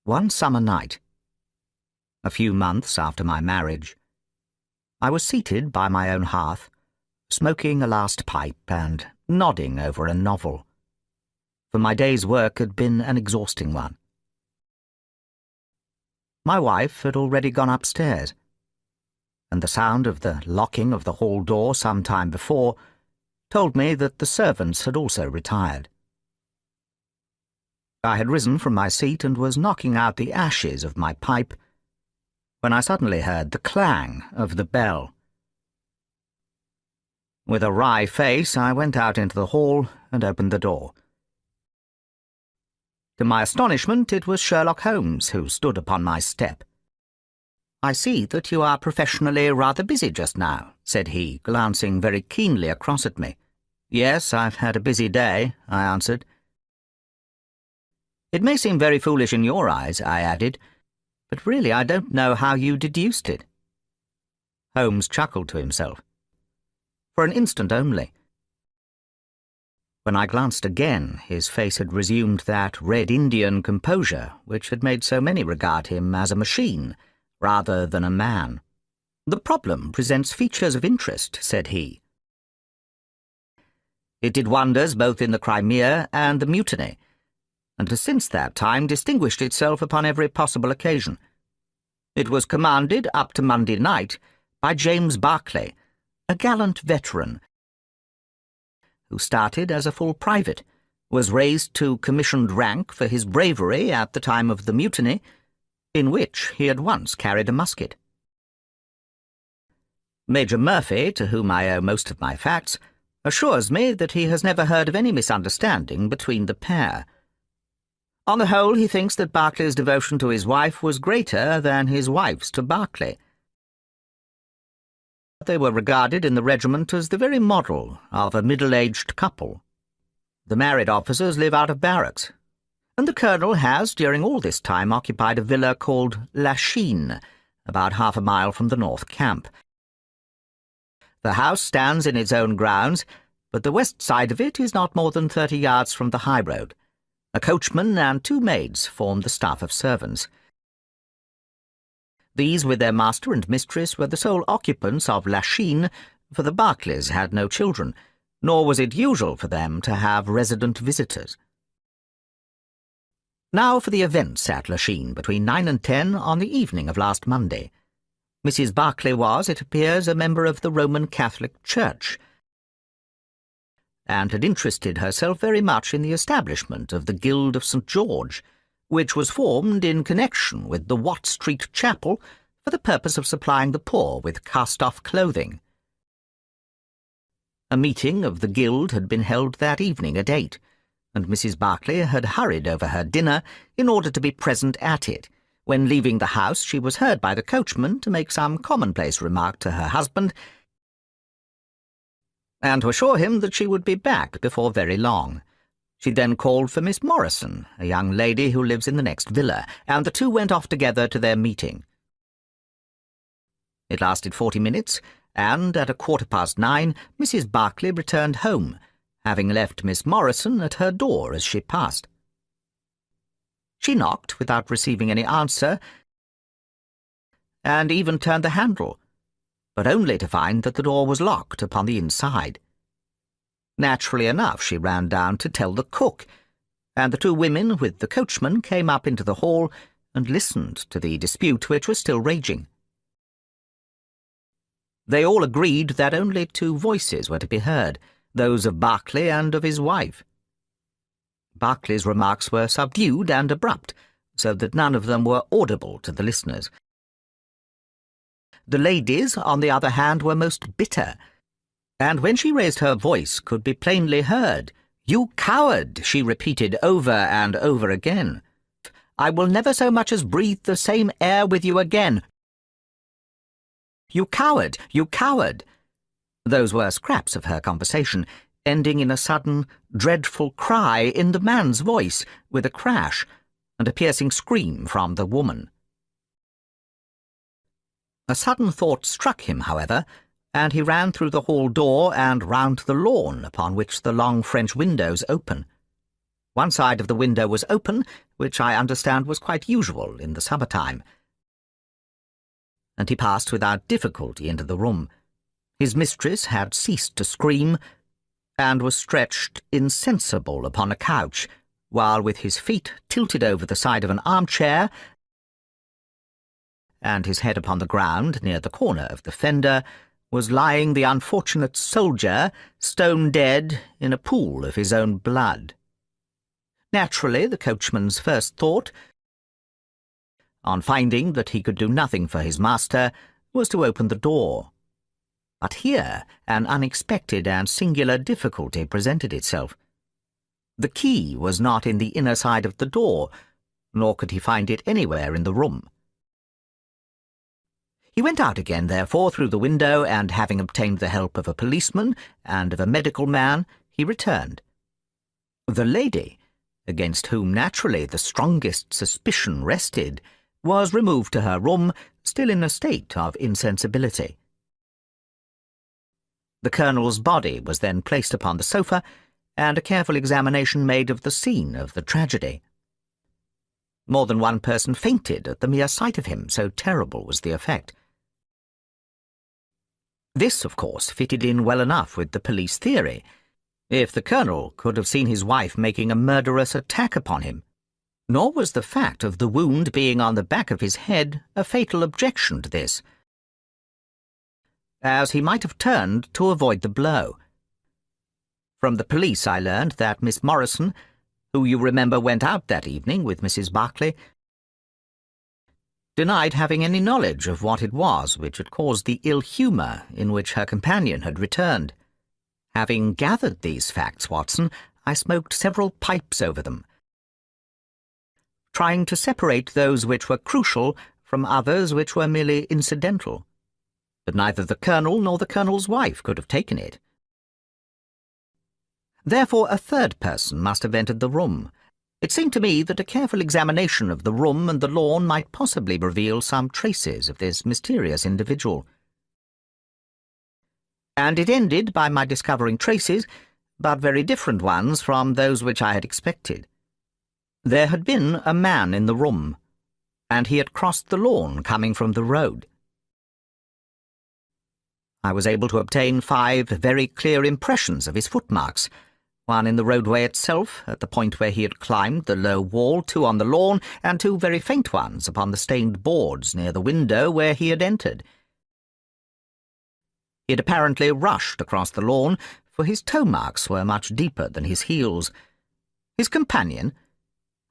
One summer night, a few months after my marriage, I was seated by my own hearth, smoking a last pipe and nodding over a novel, for my day's work had been an exhausting one. My wife had already gone upstairs, and the sound of the locking of the hall door some time before told me that the servants had also retired. I had risen from my seat and was knocking out the ashes of my pipe when I suddenly heard the clang of the bell. With a wry face, I went out into the hall and opened the door. To my astonishment, it was Sherlock Holmes who stood upon my step. "I see that you are professionally rather busy just now," said he, glancing very keenly across at me. "Yes, I've had a busy day," I answered. "It may seem very foolish in your eyes," I added, "but really I don't know how you deduced it." Holmes chuckled to himself. For an instant only. When I glanced again, his face had resumed that Red Indian composure which had made so many regard him as a machine rather than a man. "The problem presents features of interest," said he. "It did wonders both in the Crimea and the Mutiny, and has since that time distinguished itself upon every possible occasion. It was commanded up to Monday night by James Barclay, a gallant veteran, who started as a full private, was raised to commissioned rank for his bravery at the time of the Mutiny, in which he had once carried a musket. Major Murphy, to whom I owe most of my facts, assures me that he has never heard of any misunderstanding between the pair. On the whole, he thinks that Barclay's devotion to his wife was greater than his wife's to Barclay. They were regarded in the regiment as the very model of a middle-aged couple. The married officers live out of barracks, and the colonel has during all this time occupied a villa called Lachine, about half a mile from the North Camp. The house stands in its own grounds, but the west side of it is not more than 30 yards from the high road. A coachman and 2 maids form the staff of servants. These, with their master and mistress, were the sole occupants of Lachine, for the Barclays had no children, nor was it usual for them to have resident visitors. Now for the events at Lachine between 9 and 10 on the evening of last Monday. Mrs. Barclay was, it appears, a member of the Roman Catholic Church, and had interested herself very much in the establishment of the Guild of St. George, which was formed in connection with the Watt Street Chapel for the purpose of supplying the poor with cast-off clothing. A meeting of the Guild had been held that evening at 8, and Mrs. Barclay had hurried over her dinner in order to be present at it. When leaving the house, she was heard by the coachman to make some commonplace remark to her husband, and to assure him that she would be back before very long. She then called for Miss Morrison, a young lady who lives in the next villa, and the two went off together to their meeting. It lasted 40 minutes, and at 9:15, Mrs. Barclay returned home, having left Miss Morrison at her door as she passed. She knocked without receiving any answer, and even turned the handle, but only to find that the door was locked upon the inside. Naturally enough, she ran down to tell the cook, and the 2 women with the coachman came up into the hall and listened to the dispute which was still raging. They all agreed that only 2 voices were to be heard, those of Barclay and of his wife. Barclay's remarks were subdued and abrupt, so that none of them were audible to the listeners. The ladies, on the other hand, were most bitter, and when she raised her voice could be plainly heard. "You coward!" she repeated over and over again. "I will never so much as breathe the same air with you again. You coward! You coward!" Those were scraps of her conversation, ending in a sudden, dreadful cry in the man's voice, with a crash, and a piercing scream from the woman. A sudden thought struck him, however, and he ran through the hall door and round to the lawn upon which the long French windows open. One side of the window was open, which I understand was quite usual in the summer-time, and he passed without difficulty into the room. His mistress had ceased to scream, and was stretched insensible upon a couch, while with his feet tilted over the side of an armchair, and his head upon the ground near the corner of the fender, was lying the unfortunate soldier, stone dead, in a pool of his own blood. Naturally, the coachman's first thought, on finding that he could do nothing for his master, was to open the door. But here an unexpected and singular difficulty presented itself. The key was not in the inner side of the door, nor could he find it anywhere in the room. He went out again, therefore, through the window, and having obtained the help of a policeman and of a medical man, he returned. The lady, against whom naturally the strongest suspicion rested, was removed to her room, still in a state of insensibility. The colonel's body was then placed upon the sofa, and a careful examination made of the scene of the tragedy. More than one person fainted at the mere sight of him, so terrible was the effect. This, of course, fitted in well enough with the police theory. If the colonel could have seen his wife making a murderous attack upon him, nor was the fact of the wound being on the back of his head a fatal objection to this, as he might have turned to avoid the blow. From the police I learned that Miss Morrison, who you remember went out that evening with Mrs. Barclay, denied having any knowledge of what it was which had caused the ill humour in which her companion had returned. Having gathered these facts, Watson, I smoked several pipes over them, trying to separate those which were crucial from others which were merely incidental. But neither the colonel nor the colonel's wife could have taken it. Therefore a third person must have entered the room. It seemed to me that a careful examination of the room and the lawn might possibly reveal some traces of this mysterious individual. And it ended by my discovering traces, but very different ones from those which I had expected. There had been a man in the room, and he had crossed the lawn coming from the road. I was able to obtain 5 very clear impressions of his footmarks, one in the roadway itself, at the point where he had climbed the low wall, 2 on the lawn, and 2 very faint ones upon the stained boards near the window where he had entered. He had apparently rushed across the lawn, for his toe marks were much deeper than his heels. His companion,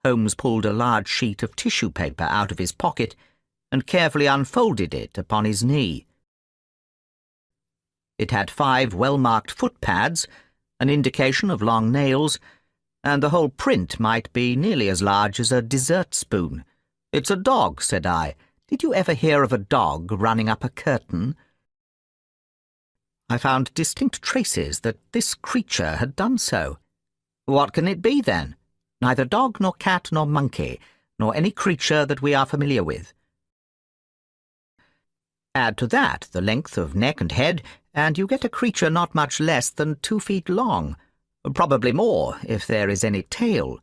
Holmes, pulled a large sheet of tissue paper out of his pocket and carefully unfolded it upon his knee. It had 5 well-marked footpads, an indication of long nails, and the whole print might be nearly as large as a dessert spoon. "It's a dog," said I. "Did you ever hear of a dog running up a curtain?" I found distinct traces that this creature had done so. What can it be, then? Neither dog nor cat nor monkey, nor any creature that we are familiar with. Add to that the length of neck and head, and you get a creature not much less than 2 feet long, probably more if there is any tail.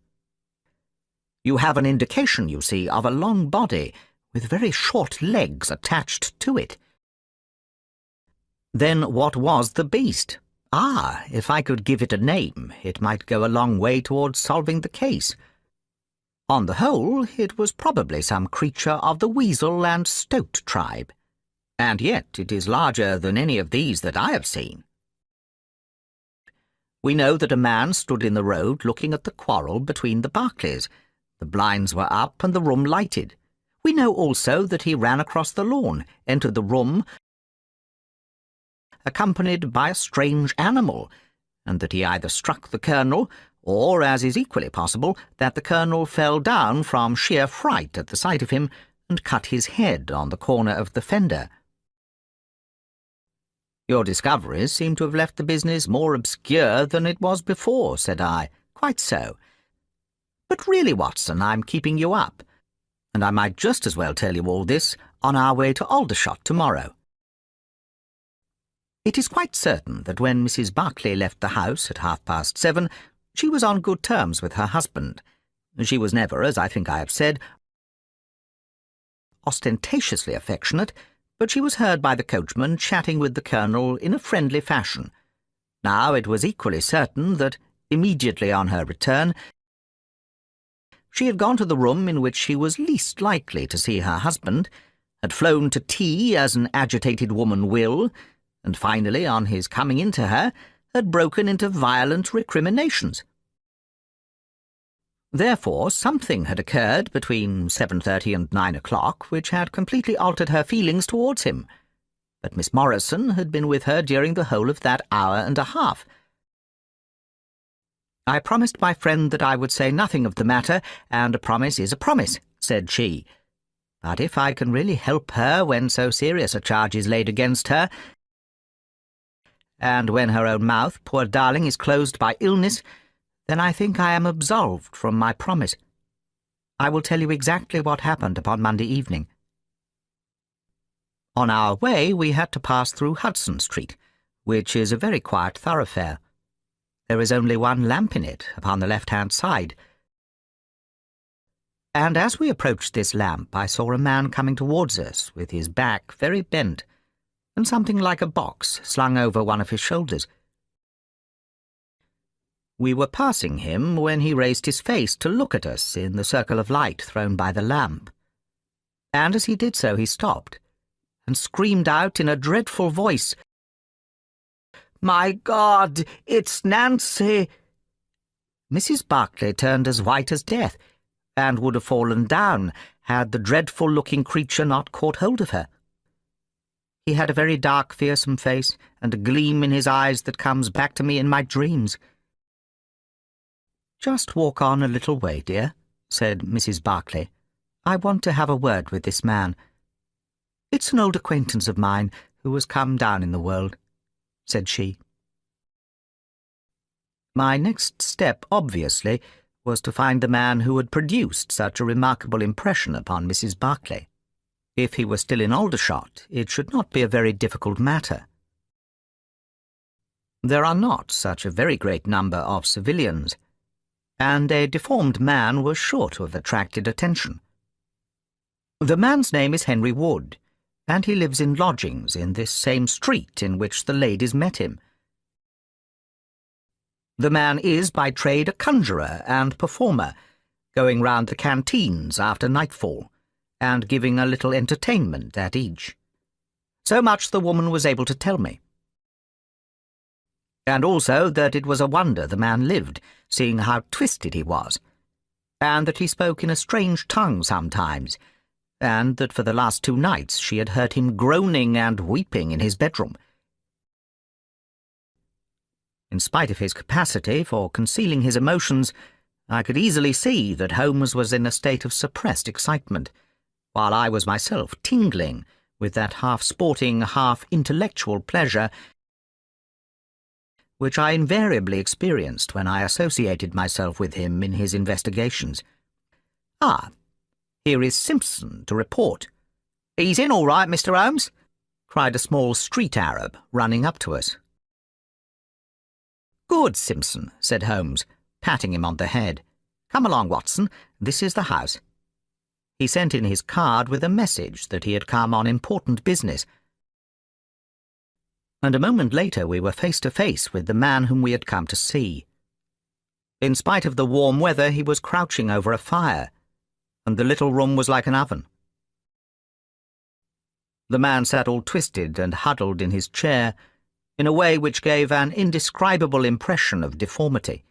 You have an indication, you see, of a long body with very short legs attached to it. Then what was the beast? Ah, if I could give it a name, it might go a long way towards solving the case. On the whole, it was probably some creature of the weasel and stoat tribe, and yet it is larger than any of these that I have seen. We know that a man stood in the road looking at the quarrel between the Barclays. The blinds were up and the room lighted. We know also that he ran across the lawn, entered the room, accompanied by a strange animal, and that he either struck the colonel, or, as is equally possible, that the colonel fell down from sheer fright at the sight of him and cut his head on the corner of the fender. "Your discoveries seem to have left the business more obscure than it was before," said I. "Quite so. But really, Watson, I'm keeping you up, and I might just as well tell you all this on our way to Aldershot tomorrow. It is quite certain that when Mrs. Barclay left the house at 7:30, She was on good terms with her husband. She was never, as I think I have said, ostentatiously affectionate, but she was heard by the coachman chatting with the Colonel in a friendly fashion. Now it was equally certain that, immediately on her return, she had gone to the room in which she was least likely to see her husband, had flown to tea as an agitated woman will, and finally, on his coming into her, had broken into violent recriminations. Therefore, something had occurred between 7:30 and 9 o'clock which had completely altered her feelings towards him. But Miss Morrison had been with her during the whole of that hour and a half. "I promised my friend that I would say nothing of the matter, and a promise is a promise," said she. "But if I can really help her when so serious a charge is laid against her, and when her own mouth, poor darling, is closed by illness, then I think I am absolved from my promise. I will tell you exactly what happened upon Monday evening. On our way we had to pass through Hudson Street, which is a very quiet thoroughfare. There is only one lamp in it, upon the left-hand side. And as we approached this lamp I saw a man coming towards us, with his back very bent, and something like a box slung over one of his shoulders. We were passing him when he raised his face to look at us in the circle of light thrown by the lamp. And as he did so he stopped, and screamed out in a dreadful voice, "My God, it's Nancy!" Mrs. Barclay turned as white as death, and would have fallen down had the dreadful-looking creature not caught hold of her. He had a very dark, fearsome face, and a gleam in his eyes that comes back to me in my dreams. "Just walk on a little way, dear," said Mrs. Barclay. "I want to have a word with this man. It's an old acquaintance of mine who has come down in the world," said she. My next step, obviously, was to find the man who had produced such a remarkable impression upon Mrs. Barclay. If he were still in Aldershot, it should not be a very difficult matter. There are not such a very great number of civilians, and a deformed man was sure to have attracted attention. The man's name is Henry Wood, and he lives in lodgings in this same street in which the ladies met him. The man is by trade a conjurer and performer, going round the canteens after nightfall, and giving a little entertainment at each. So much the woman was able to tell me. And also that it was a wonder the man lived, seeing how twisted he was, and that he spoke in a strange tongue sometimes, and that for the last 2 nights she had heard him groaning and weeping in his bedroom. In spite of his capacity for concealing his emotions, I could easily see that Holmes was in a state of suppressed excitement, while I was myself tingling with that half-sporting, half-intellectual pleasure which I invariably experienced when I associated myself with him in his investigations. "Ah, here is Simpson to report." "He's in all right, Mr. Holmes," cried a small street Arab, running up to us. "Good, Simpson," said Holmes, patting him on the head. "Come along, Watson. This is the house." He sent in his card with a message that he had come on important business, and a moment later we were face to face with the man whom we had come to see. In spite of the warm weather, he was crouching over a fire, and the little room was like an oven. The man sat all twisted and huddled in his chair, in a way which gave an indescribable impression of deformity.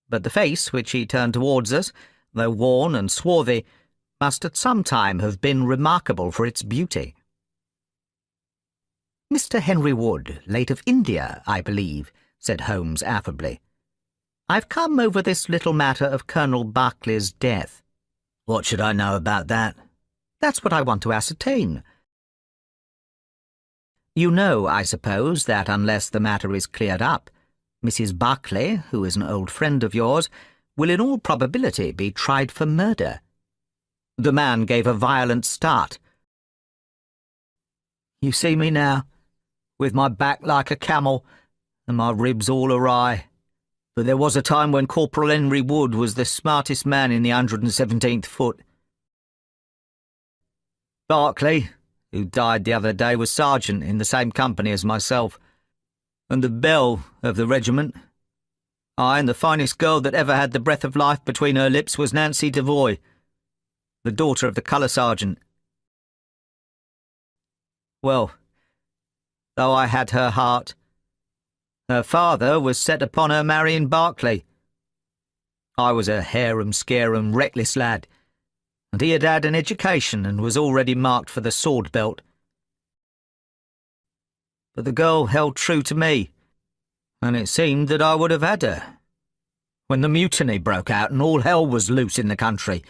But the face which he turned towards us, though worn and swarthy, must at some time have been remarkable for its beauty. "Mr. Henry Wood, late of India, I believe," said Holmes affably. "I've come over this little matter of Colonel Barclay's death." "What should I know about that?" "That's what I want to ascertain. You know, I suppose, that unless the matter is cleared up, Mrs. Barclay, who is an old friend of yours, will in all probability be tried for murder." The man gave a violent start. "You see me now, with my back like a camel, and my ribs all awry. But there was a time when Corporal Henry Wood was the smartest man in the 117th Foot. Barclay, who died the other day, was sergeant in the same company as myself, and the belle of the regiment. Aye, and the finest girl that ever had the breath of life between her lips was Nancy Devoy, the daughter of the colour sergeant. Well, though I had her heart, her father was set upon her marrying Barclay. I was a harum-scarum, reckless lad, and he had had an education and was already marked for the sword belt. But the girl held true to me, and it seemed that I would have had her. When the mutiny broke out and all hell was loose in the country,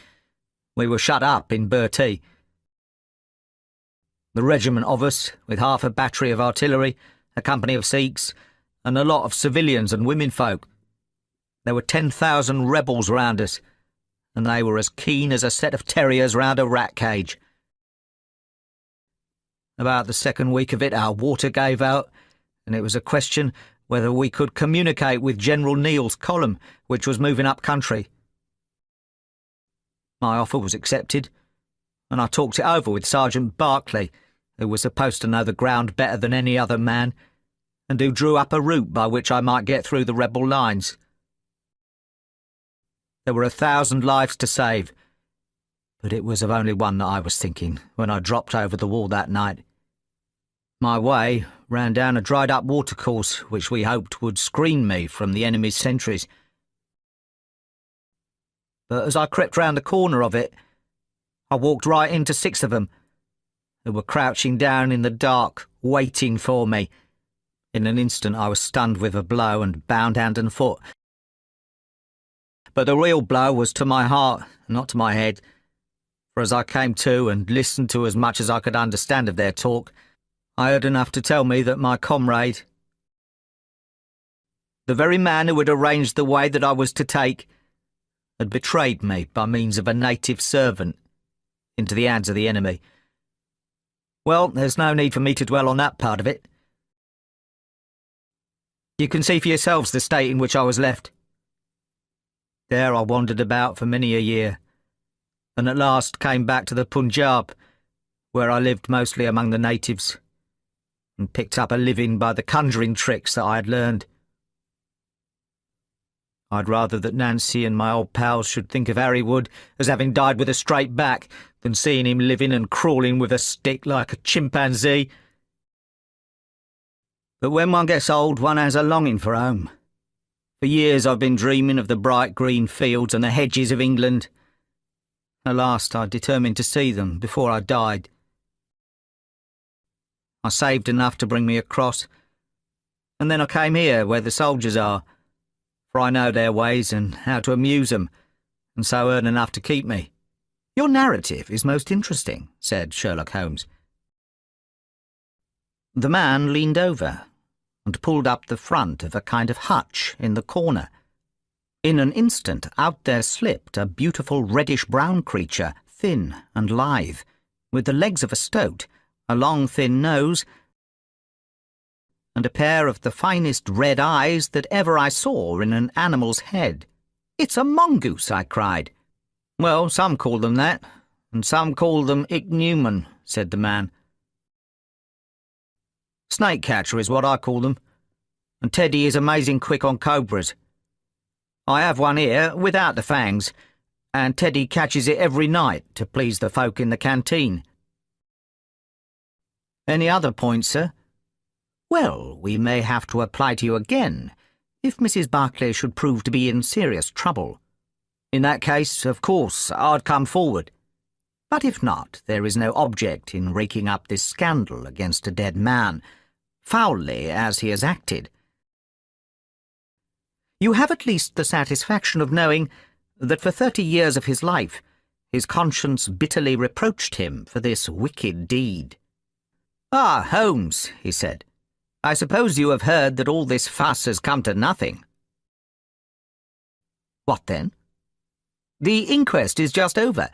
we were shut up in Bertie. The regiment of us, with half a battery of artillery, a company of Sikhs, and a lot of civilians and womenfolk. There were 10,000 rebels round us, and they were as keen as a set of terriers round a rat cage. About the second week of it, our water gave out, and it was a question whether we could communicate with General Neal's column, which was moving up country. My offer was accepted, and I talked it over with Sergeant Barclay, who was supposed to know the ground better than any other man, and who drew up a route by which I might get through the rebel lines. There were 1,000 lives to save, but it was of only one that I was thinking when I dropped over the wall that night. My way ran down a dried-up watercourse which we hoped would screen me from the enemy's sentries. But as I crept round the corner of it, I walked right into 6 of them, who were crouching down in the dark, waiting for me. In an instant I was stunned with a blow and bound hand and foot. But the real blow was to my heart, not to my head, for as I came to and listened to as much as I could understand of their talk, I heard enough to tell me that my comrade, the very man who had arranged the way that I was to take, had betrayed me by means of a native servant into the hands of the enemy. Well, there's no need for me to dwell on that part of it. You can see for yourselves the state in which I was left. There I wandered about for many a year, and at last came back to the Punjab, where I lived mostly among the natives, and picked up a living by the conjuring tricks that I had learned. I'd rather that Nancy and my old pals should think of Harry Wood as having died with a straight back than seeing him living and crawling with a stick like a chimpanzee. But when one gets old, one has a longing for home. For years I've been dreaming of the bright green fields and the hedges of England. At last I determined to see them before I died. I saved enough to bring me across, and then I came here where the soldiers are, for I know their ways and how to amuse them, and so earn enough to keep me. Your narrative is most interesting, said Sherlock Holmes. The man leaned over and pulled up the front of a kind of hutch in the corner. In an instant out there slipped a beautiful reddish-brown creature, thin and lithe, with the legs of a stoat, a long thin nose, and a pair of the finest red eyes that ever I saw in an animal's head. "It's a mongoose," I cried. "Well, some call them that, and some call them ichneumon," said the man. "Snake catcher is what I call them, and Teddy is amazing quick on cobras. I have one here without the fangs, and Teddy catches it every night to please the folk in the canteen." "Any other points, sir?" "Well, we may have to apply to you again, if Mrs. Barclay should prove to be in serious trouble. In that case, of course, I'd come forward. But if not, there is no object in raking up this scandal against a dead man, foully as he has acted. You have at least the satisfaction of knowing that for 30 years of his life his conscience bitterly reproached him for this wicked deed." "Ah, Holmes," he said, "I suppose you have heard that all this fuss has come to nothing." "What then?" "The inquest is just over.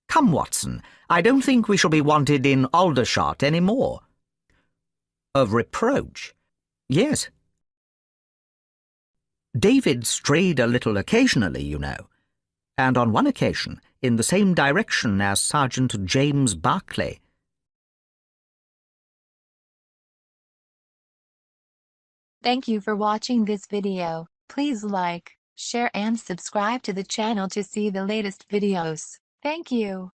Come, Watson, I don't think we shall be wanted in Aldershot any more." "Of reproach?" "Yes." David strayed a little occasionally, you know, and on one occasion in the same direction as Sergeant James Barclay. Thank you for watching this video. Please like, share and subscribe to the channel to see the latest videos. Thank you.